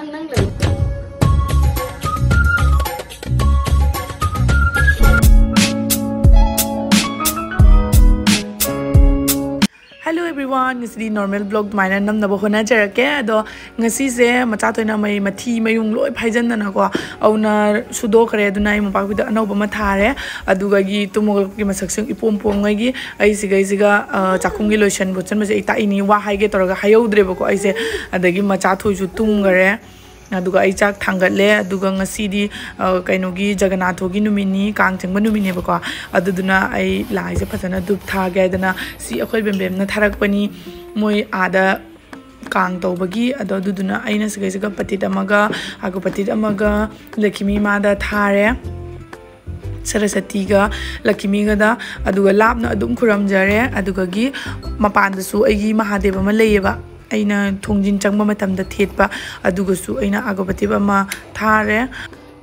nang lấy. Hello everyone, ngasi normal vlog maina nam na bohona jarake ado ngasi se macha toina mai mathi mayung loi phaijan na ko auna sudo kare aduna ai mpa bida anau bama thare aduga gi tumol gi masaksing ipom pom ngai gi ai siga chakhung gi lotion bochan ma se ita ini wa haige toraga hayodre bako ai se adagi macha thoi ju tung gare aduga ai chak thangatle aduga ngasi di kainogi jaganathogi numini kang chengba numini bako aduduna ai lai se phasana dup tha ga dana si akhoi bem na tharak pani moi ada kang tobagi ado duduna aina siga patit amaga ago patit amaga lakimi ma da thare Sarasati ga Lakimi ga da aduga labna adum khuram jare aduga gi mapan da su ai Mahadeva ma leyeba aina thongjin changba matam da thetpa aduga su aina agopati ba ma thare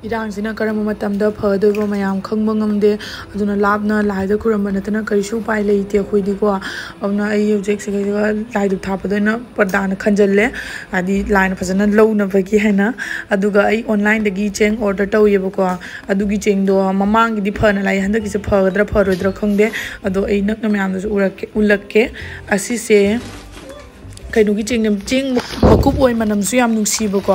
irang sina karam matam da phadoba mayam khangba ngamde aduna labna laida khuram banatana karisu pai leite khoidi ko awna ai object se ga laidu thapadona pardana khanjalle adi line phasana lowna bagi hena aduga ai online dagi cheng order tawiyeba ko adugi cheng do mamang di phana lai handa ki se phagadra pharodra khangde ado ai nakna mayam da ulakke asi se kainogi ching makup oi manam su yam nungsiba ko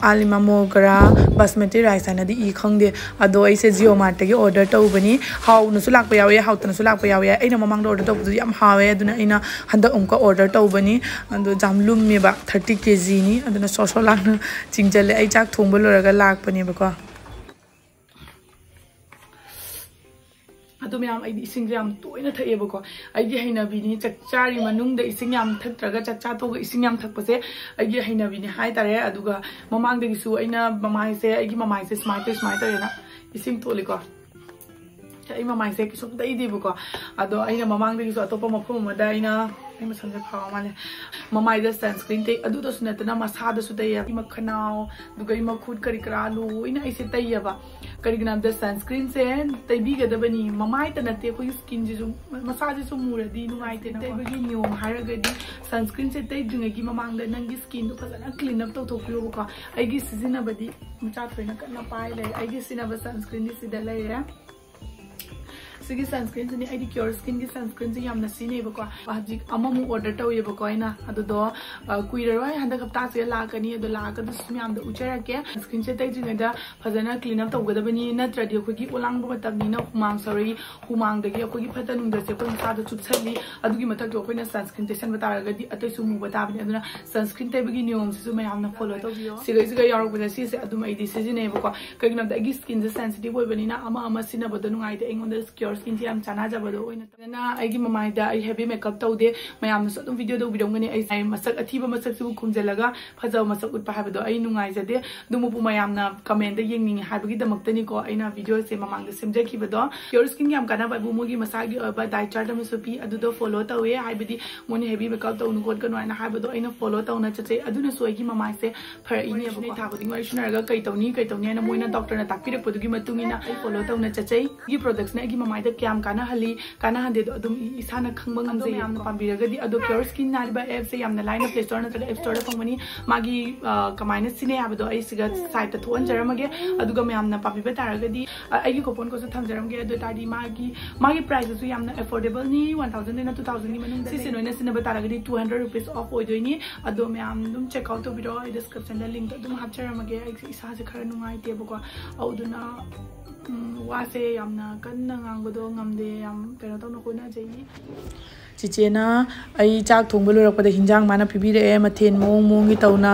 alimamo gara basmati rice ana di I khangde ado ai se Jio Mart gi order tawbani haw nu su lakpa yawe haw tan su lakpa yawe aina mamang order tawbu yam hawe aduna aina handa umka order tawbani ando jamlum me ba 30 kg ni aduna so lakna chingjale ai chak thongba loraga lakpani ba ko adu myam ai ising yam toina thaeba ko ai gi haina bi ni chakchari manung da ising yam thaktraga chakcha to ga ising yam thakpase ai gi haina bi ni hai tare aduga mamang de su aina mamai se ai gi mamai se smart na ising toli ko ai mamai se ki sum dai di bu ko ado aina mamang de su atopa mafum ma da aina ai ma samje khawa male mamai da sunscreen te adu da sunatana masa da su dai ya ma khanao duga ima khud kari kra lu ina ai se tai ba karigna da sunscreen se tai bi ga da bani mamai ta na te ko skin ji masa ji su mura di nu ai te na tai bi nyom hara ga di sunscreen se tai dunga gi mamang da nang gi skin du phasana clean up to thokyo ko ai gi sizina badi macha thoina kana pai lai ai gi sina ba sunscreen ni sida lai ya sigi sunscreen ni ai di Cure Skin gi sunscreen ji yamna sine ba ko haji amamu order taw ye ba ko ina adu do kuira roi handa kapta se la kani adu la ka du smyam da uchara ke sunscreen se tai jinga da phajana clean up taw ga da bani na tradi ko gi ulang ba tab ni na humang da gi ko gi phata nung da se ko sa da chutchali adu gi mathak do ko na sunscreen te san ba ta ga di atai su mu ba ta bani aduna sunscreen te bi gi niom su mayam na follow taw bi siga yarok ba si se adu mai di se jine ba ko kagina da gi skin je sensitive oi bani na ama sina ba da nungai de engon da skin ti am chana jabado oina na aigi mamai da ai heavy makeup taude mayam so dum video do bidongani ai masak athiba masak su khumjalaga phajaw masak utpa habado ai nungai jade dumu pu mayam na comment da yengning habagi damak tani ko aina video se mamang da simjaki bado Cure Skin yam kana ba bu mogi masagi ba dai chart am so pi adu do follow tawe ai bidi moni heavy makeup taw nu god kan na habado aina follow taw na chache aduna so ai gi mamai se phar ini ba tha ko dingwai shunaraga kai tawni na moina doctor na takpirak podugi matungina ai follow taw na chache gi products na gi mamai da kyam kana hali kana hande do adum isana khangba ngamje yamna pambiraga di ado Cure Skin na ba app se yamna line of play store na tra app store da phangmani magi kamaina sine abado ai siga site ta thon jaramage aduga yamna pabiba taraga di ai gi coupon ko su thamjaramge ado tadi magi price su yamna affordable ni 1000 na 2000 ni manung si sinoina sine ba taraga di 200 rupees off oidoini ado yam dum check out to video description da link dum hapcharamage ai isa se khara nungai te bako auduna wase yamna kanna ngangdo ngamde yam kero to no kona jai chichena ai chak thongba lorakpada hinjang mana pibire mathen mong gi tawna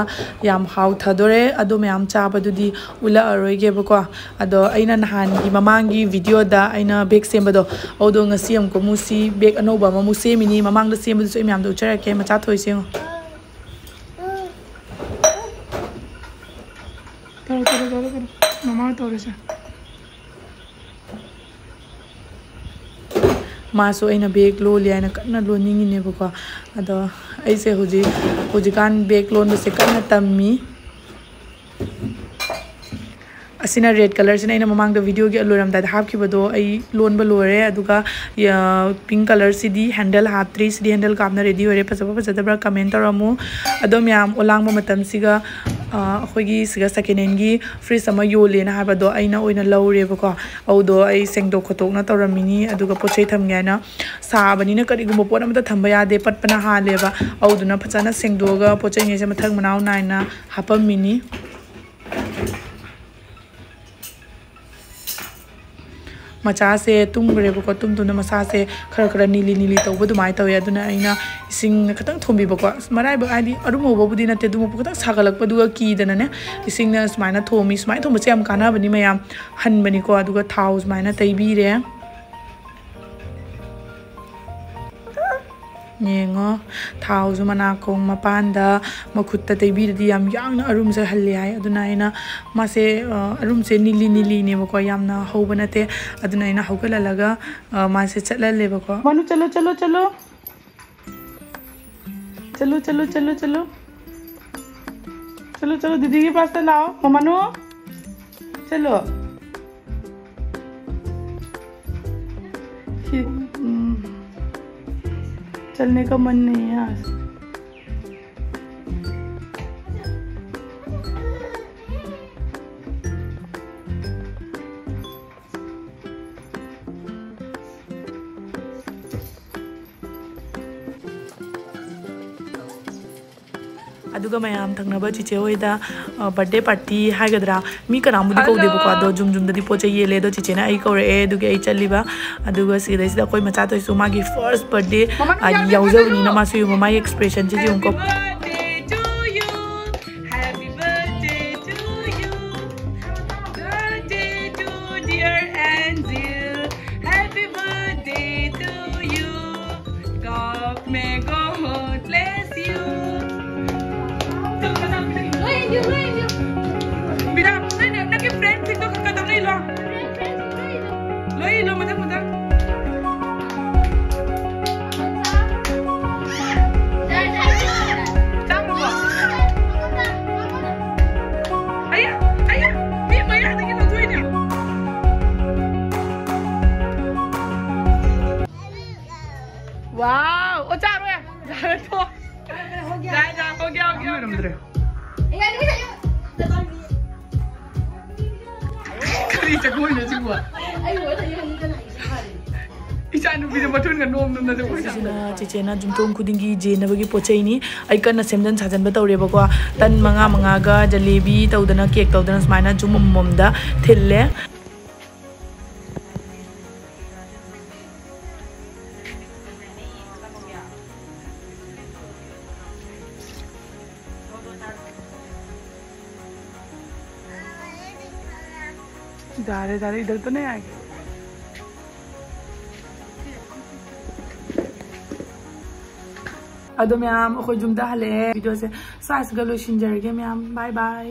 yam haw thadore ado myam chaba dudi ula aroige bako ado aina nahan gi mamang gi video da aina bag sembado odo ngasi am ko musi bag anoba ma musi mini mamang da sembu so myam do chara ke macha thoi seng karo mama tore sa maso aina bag lo li aina kana lo ningi ne bako ado aise huji kan bag lo no se kana tammi asina red color sina ina mamang da video gi aloram da hap ki bado ai lon ba lore aduga pink color sidi handle hap 3 sidi handle kamna ready ore phasa bra comment taramu adom yam olang ma matam siga khogi siga second hand gi fridge ama yole na habado aina oina laure bako audo ai sengdo khotok na taramini aduga pochai thamge na sabani na kari gumbo pot amata thamba yade patpana haleba auduna phachana sengdoga pochai nge se mathang manaw naina hapamini macha se tumgre bako tumtuna masa se khara nili tawba dumai tawe aduna aina ising khatang thombi bako marai ba adi arumo bobudi na te dumo khatang sagalak paduga ki dana ne ising na smaina thomi smai thomba se am kana bani mayam han bani ko aduga thau smaina taibi re yengo thau zumana kong mapanda makhutta taibi di yam yang arum se halle ai aduna ina mase arum se nili ne bako yamna hobana te aduna ina hogala laga mase chatla le bako manu chalo दीदी के पास लाओ ममानो चलो चलने का मन नहीं है आज aduga mayam thangnaba chiche hoida birthday party haigadra mi kanamudi ko de ko ado jum da di poche yele do chiche na ai ko re aduga ai chaliba aduga sida sida koi macha to isu magi first birthday yauza ni na masu yu my expression ji unko Wow, oh जा रहे हैं, तो जा हो गया मेरे करी चकोई ना चुआ इचानु भी जब बटून का नोम ना जब चिचे ना जुमतों खुदिंगी जेन बगी पोचई नी आई करना सेमदन साजन बताओ रे बको तन मंगा गा जलेबी तौदना केक तौदना स्माइना जुम ममदा थिल्ले जा रहे इधर तो नहीं आएंगे अदो मैम अखोई जुमदा हले वीडियो से साइस गलो शिंजर के मैम बाय बाय